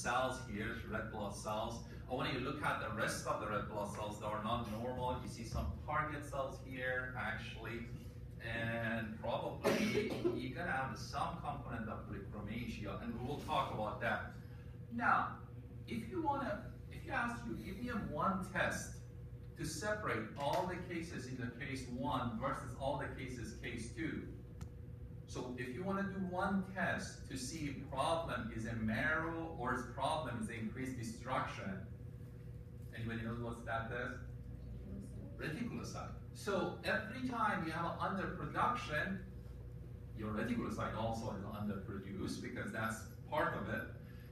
cells here, red blood cells. And when you look at the rest of the red blood cells that are not normal, you see some target cells here, actually. And probably you're gonna have some component of polychromasia, and we'll talk about that. Now, if you ask you, give me one test to separate all the cases in the case 1 versus all the cases case 2. So if you want to do one test to see if problem is a marrow or its problem is increased destruction, anybody knows what's that test? Reticulocyte. So every time you have an underproduction, your reticulocyte also is underproduced because that's part of it,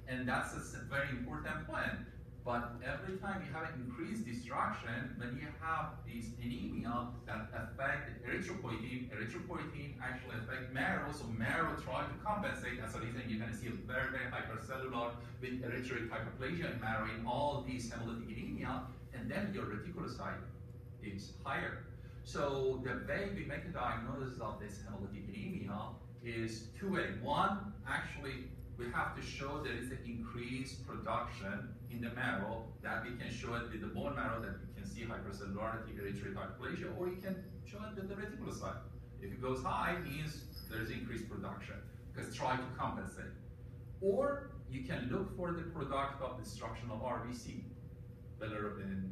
and that's a very important point. But every time you have an increased destruction, when you have these anemia that affect erythropoietin actually affect marrow, so marrow try to compensate. That's the reason you're going to see a very, very hypercellular with erythroid hyperplasia in marrow in all these hemolytic anemia, and then your reticulocyte is higher. So the way we make a diagnosis of this hemolytic anemia is two-way. One, actually, we have to show there is an increased production in the marrow, that we can show it with the bone marrow, that you can see hypercellularity, erythroid hyperplasia, or you can show it with the reticulocyte. If it goes high, it means there's increased production, because try to compensate. Or you can look for the product of destruction of RBC, bilirubin,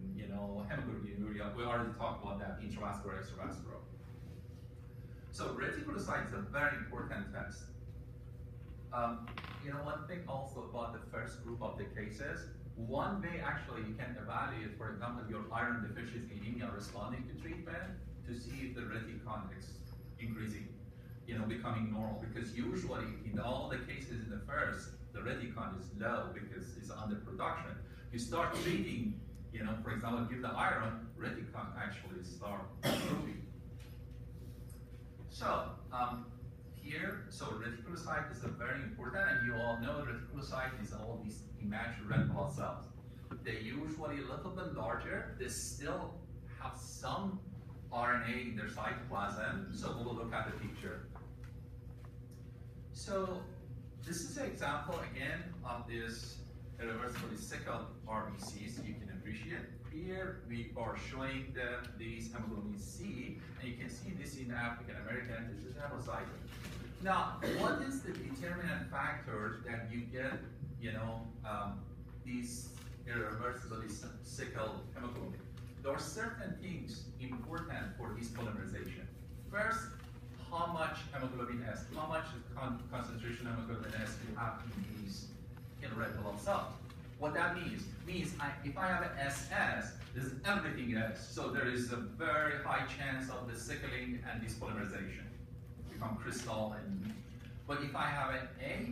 hemoglobinuria. We already talked about that, intravascular, extravascular. So reticulocyte is a very important test. One thing also about the first group of the cases, one way actually you can evaluate, for example, your iron deficiency anemia responding to treatment to see if the reticon is increasing, becoming normal. Because usually in all the cases in the first, the reticon is low because it's underproduction. You start treating, for example, give the iron, reticon actually start improving. So, so reticulocyte is very important, and you all know reticulocyte is all these imaginary red blood cells. They're usually a little bit larger. They still have some RNA in their cytoplasm, so we'll look at the picture. So this is an example again of this irreversibly sickled RBCs. You can appreciate. Here we are showing these hemoglobin C, and you can see this in African American. This is hemocyte. Now, what is the determinant factor that you get, these irreversibly sickled hemoglobin? There are certain things important for this polymerization. First, how much hemoglobin S, how much concentration of hemoglobin S you have in these red blood cells. What that means if I have an SS, there's everything S. So there is a very high chance of the sickling and this polymerization. Become crystal. But if I have an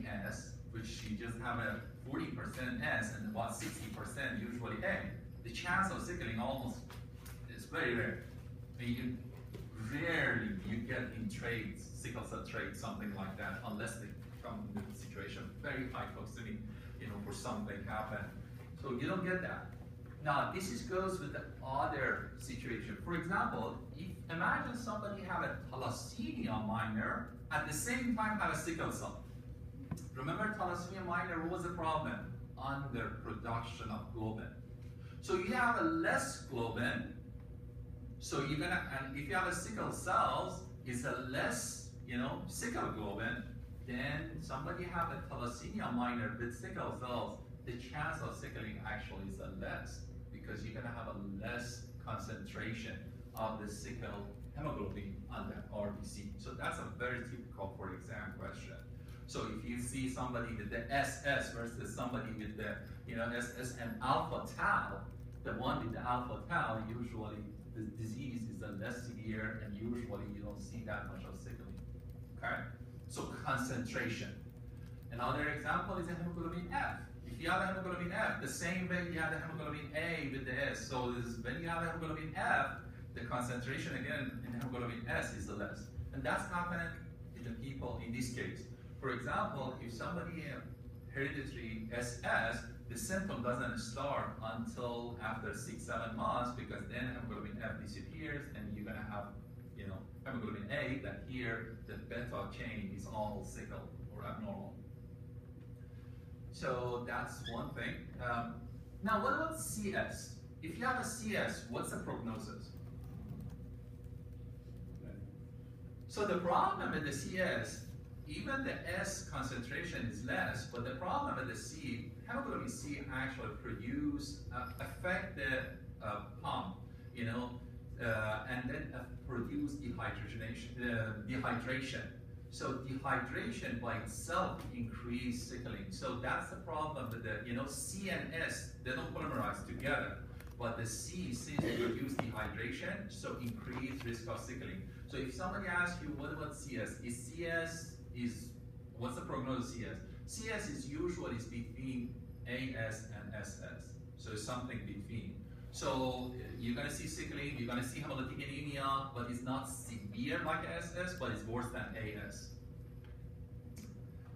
AS, which you just have a 40% S and about 60% usually A, the chance of sickling almost is very rare. Rarely you get in traits, sickle cell traits, something like that, unless they come in the situation very high toxicity, for something happen. So you don't get that. Now this goes with the other situation. For example, imagine somebody have a thalassemia minor at the same time have a sickle cell. Remember thalassemia minor, what was the problem? Underproduction of globin. So you have a less globin, so you're gonna, and if you have a sickle cells, it's a less, sickle globin, then somebody have a thalassemia minor with sickle cells, the chance of sickling actually is less, because you're gonna have a less concentration of the sickle hemoglobin on the RBC. So that's a very typical for exam question. So if you see somebody with the SS versus somebody with the SS and alpha tau, the one with the alpha tau, usually the disease is less severe, and usually you don't see that much of sickling. Okay? So concentration. Another example is a hemoglobin F. If you have a hemoglobin F, the same way you have the hemoglobin A with the S. So when you have a hemoglobin F, the concentration again in hemoglobin S is less. And that's happening in the people in this case. For example, if somebody has hereditary SS, the symptom doesn't start until after 6-7 months, because then hemoglobin F disappears and you're gonna have hemoglobin A, that here the beta chain is all sickle or abnormal. So that's one thing. Now, what about CS? If you have a CS, what's the prognosis? So the problem with the CS, even the S concentration is less, but the problem with the C, hemoglobin C actually affect the pump, and then produce dehydration. So dehydration by itself increase sickling. So that's the problem with the, C and S, they don't polymerize together. But the C seems to produce dehydration, so increase risk of sickling. So if somebody asks you, what about CS? What's the prognosis of CS? CS is usually between AS and SS. So it's something between. So you're gonna see sickling, you're gonna see hemolytic anemia, but it's not severe like SS, but it's worse than AS.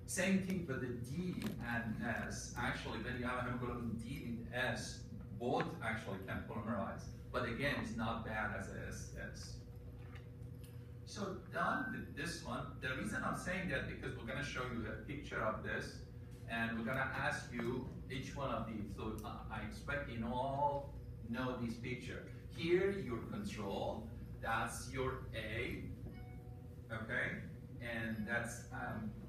Same thing with the D and S. Actually, when you have a hemoglobin D and S, both actually can polymerize. But again, it's not bad as SS. So done with this one. The reason I'm saying that because we're gonna show you a picture of this, and we're gonna ask you each one of these. So I expect you all know this picture. Here, your control, that's your A, okay? And that's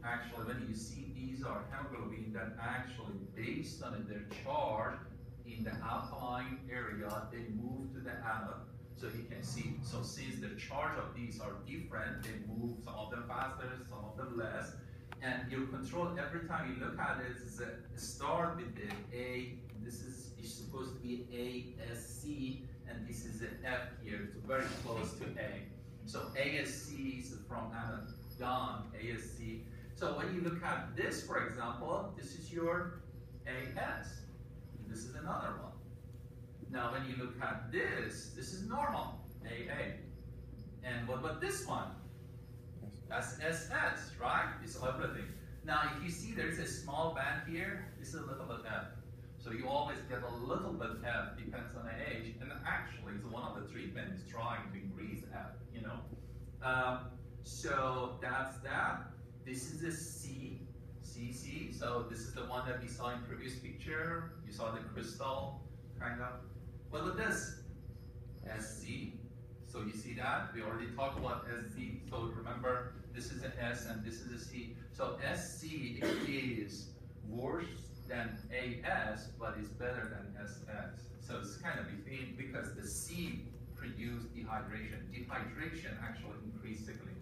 actually, when you see these are hemoglobin that actually, based on their charge in the alkaline area, they move to the anode. So you can see, so since the charge of these are different, they move some of them faster, some of them less. And your control, every time you look at it, is start with the A. This is supposed to be ASC, and this is the F here. It's very close to A. So ASC is from anode down, ASC. So when you look at this, for example, this is your AS. This is another one. Now when you look at this is normal, AA. And what about this one? That's SS, right? It's everything. Now if you see there's a small band here, this is a little bit F. So you always get a little bit F, depends on the age. And actually, it's one of the treatments is trying to increase F, So that's that. This is a C, CC. So this is the one that we saw in previous picture. You saw the crystal, kind of. What about this? SC. So you see that? We already talked about SC. So remember, this is an S and this is a C. So SC is worse than AS, but it's better than SS. So it's kind of between, because the C produce dehydration. Dehydration actually increase sickling.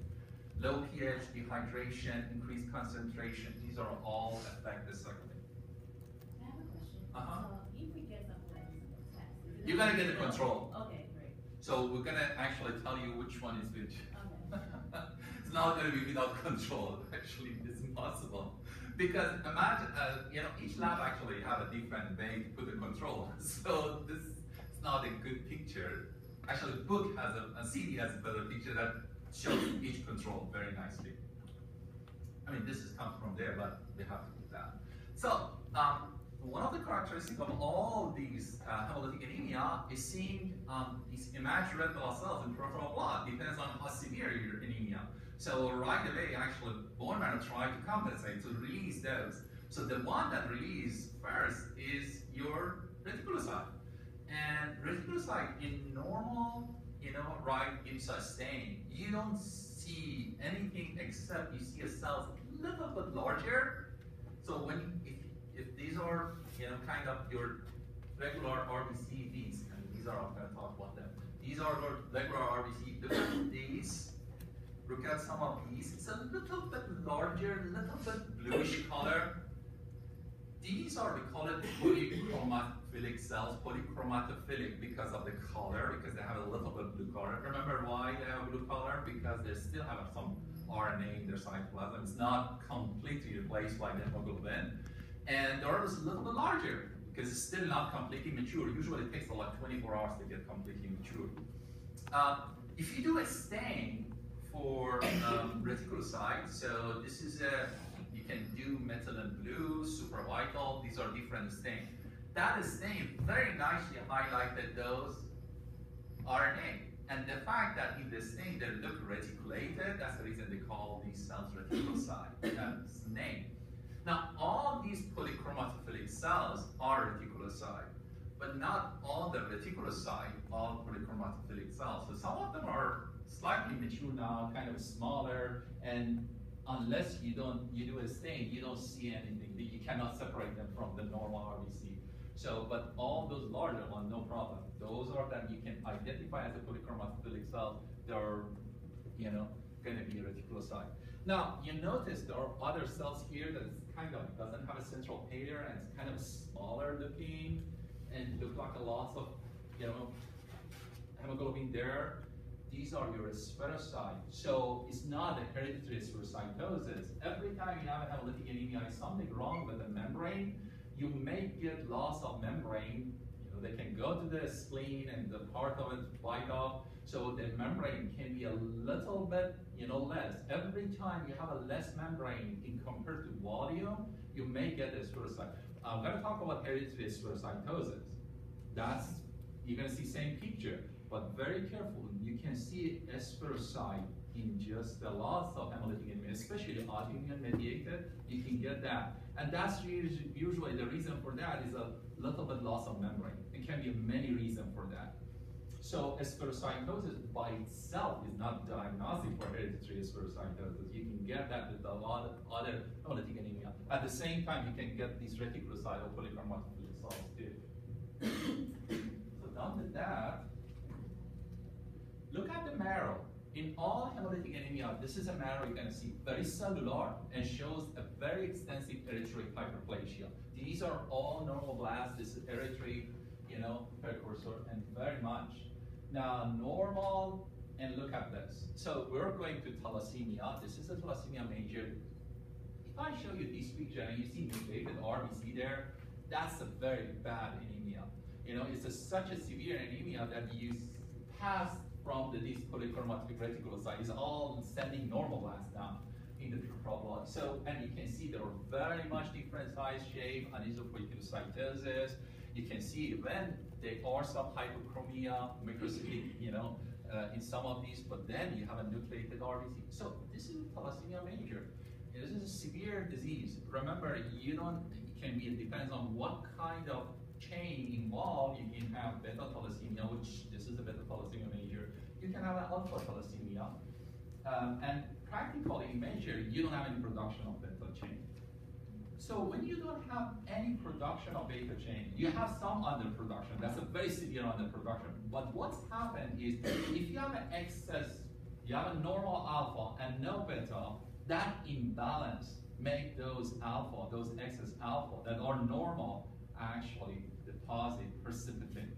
Low pH, dehydration, increased concentration, these are all affect the sickling. I have a question. Uh-huh. So if we get something like this test, You're gonna get the control. Okay, great. So we're gonna actually tell you which one is which. Okay. It's not gonna be without control. Actually, it's impossible. Because imagine, each lab actually have a different way to put the control. So this is not a good picture. Actually, the book has a CD has a better picture that shows each control very nicely. I mean, this comes from there, but they have to do that. So, one of the characteristics of all these hemolytic anemia is seeing these imagined red blood cells in peripheral blood. Depends on how severe your anemia. So right away, actually, bone marrow try to compensate to release those. So the one that release first is your reticulocyte. And reticulocyte in normal, in sustain, you don't see anything except you see a cell a little bit larger. So if these are, kind of your regular RBC, these are, I'm going to talk about them. These are your regular RBC. Look at these. Look at some of these. It's a little bit larger, little bit bluish color. These are, we call it polychromatophilic cells, polychromatophilic because of the color, because they have a little bit blue color. Remember why they have a blue color? Because they still have some RNA in their cytoplasm. It's not completely replaced by the hemoglobin. And they're a little bit larger because it's still not completely mature. Usually it takes like 24 hours to get completely mature. If you do a stain for reticulocytes, so this is you can do methylene blue, supervital, these are different stains. That stain very nicely highlighted those RNA. And the fact that in the stain they look reticulated, that's the reason they call these cells reticulocyte. That's the name. Now, all these polychromatophilic cells are reticulocyte, but not all the reticulocyte are polychromatophilic cells. So some of them are slightly mature now, kind of smaller, and unless you do a stain, you don't see anything. You cannot separate them from the normal RBC. So, but all those larger ones, no problem. Those are that you can identify as a polychromatophilic cell. They're, going to be reticulocyte. Now, you notice there are other cells here that kind of doesn't have a central pair and it's kind of smaller looking and look like a lot of, hemoglobin there. These are your spherocytes. So it's not a hereditary spherocytosis. Every time you have a hemolytic anemia, there's something wrong with the membrane. You may get loss of membrane. They can go to the spleen and the part of it bite off. So the membrane can be a little bit, less. Every time you have a less membrane in compared to volume, you may get a spherocyte. I'm going to talk about hereditary spherocytosis. You're going to see same picture, but very careful. You can see a spherocyte in just the loss of hemolytic anemia, especially autoimmune mediated. You can get that, and that's usually the reason for that is a little bit loss of membrane. It can be many reasons for that. So spherocytosis by itself is not diagnostic for hereditary spherocytosis. You can get that with a lot of other hemolytic anemia. At the same time, you can get these reticulocyte or polychromatophilic cells too. So done with that, look at the marrow. In all hemolytic anemia, this is a marrow you're going to see very cellular and shows a very extensive erythroid hyperplasia. These are all normal blasts. This is erythroid, precursor, and very much. Now, normal, and look at this. So we're going to thalassemia. This is a thalassemia major. If I show you this picture and you see mutated RBC there, that's a very bad anemia. It's such a severe anemia that you pass from these polychromatic reticulocytes. It's all sending normal blasts down in the peripheral blood. So, and you can see there are very much different size, shape, anisopoikilocytosis. You can see when there are some hypochromia, microcytic, in some of these, but then you have a nucleated RBC. So this is thalassemia major. This is a severe disease. Remember, it depends on what kind of chain involved. You can have beta thalassemia, which this is a beta thalassemia major. You can have an alpha thalassemia. And practically in major, you don't have any production of beta chain. So when you don't have any production of beta chain, you have some underproduction. That's a very severe underproduction. But what's happened is if you have an excess, you have a normal alpha and no beta, that imbalance make those excess alpha that are normal actually deposit, precipitate.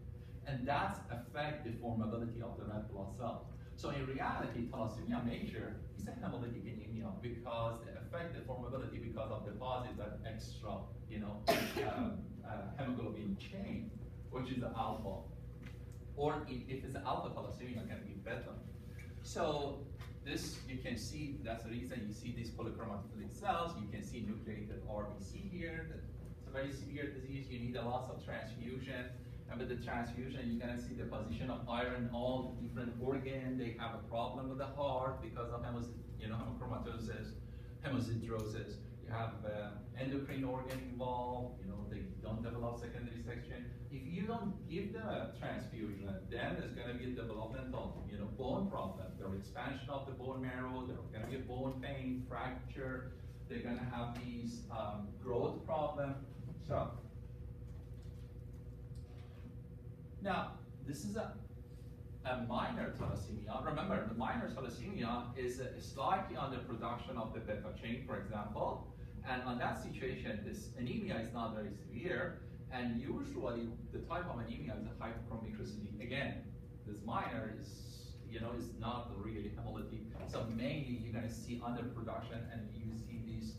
And that's affect the formability of the red blood cells. So in reality, thalassemia major is a hemolytic anemia because they affect the formability because of deposit that extra, hemoglobin chain, which is the alpha. Or if it's alpha thalassemia, it can be beta. So this, you can see, that's the reason you see these polychromatophilic cells. You can see nucleated RBC here. It's a very severe disease. You need a lot of transfusion. And with the transfusion, you're going to see the position of iron, all different organs. They have a problem with the heart because of hemochromatosis, hemosiderosis. You have endocrine organ involved. They don't develop secondary section. If you don't give them a transfusion, then there's going to be a development of bone problem. There's expansion of the bone marrow. There's going to be a bone pain, fracture. They're going to have these growth problem. So. Now, this is a minor thalassemia. Remember, the minor thalassemia is slightly under production of the beta chain, for example. And on that situation, this anemia is not very severe. And usually, the type of anemia is a hypochromicrocytic. Again, this minor is, is not really hemolytic. So mainly, you're going to see underproduction, and you see these,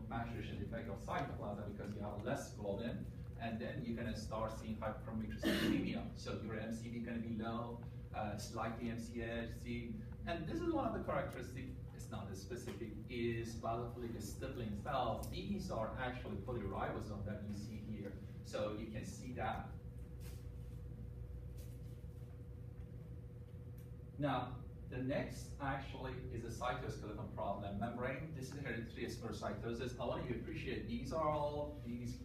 maturation defect of cytoplasm because you have less globin. And then you're going to start seeing hyperchromicrocytic anemia. So your MCV is going to be low, slightly MCHC. And this is one of the characteristics, it's not as specific, is basophilic stippling cells. These are actually polyribosome that you see here. So you can see that. Now, The next actually is a cytoskeleton problem. Membrane, this is hereditary spherocytosis. I want you to appreciate these are all these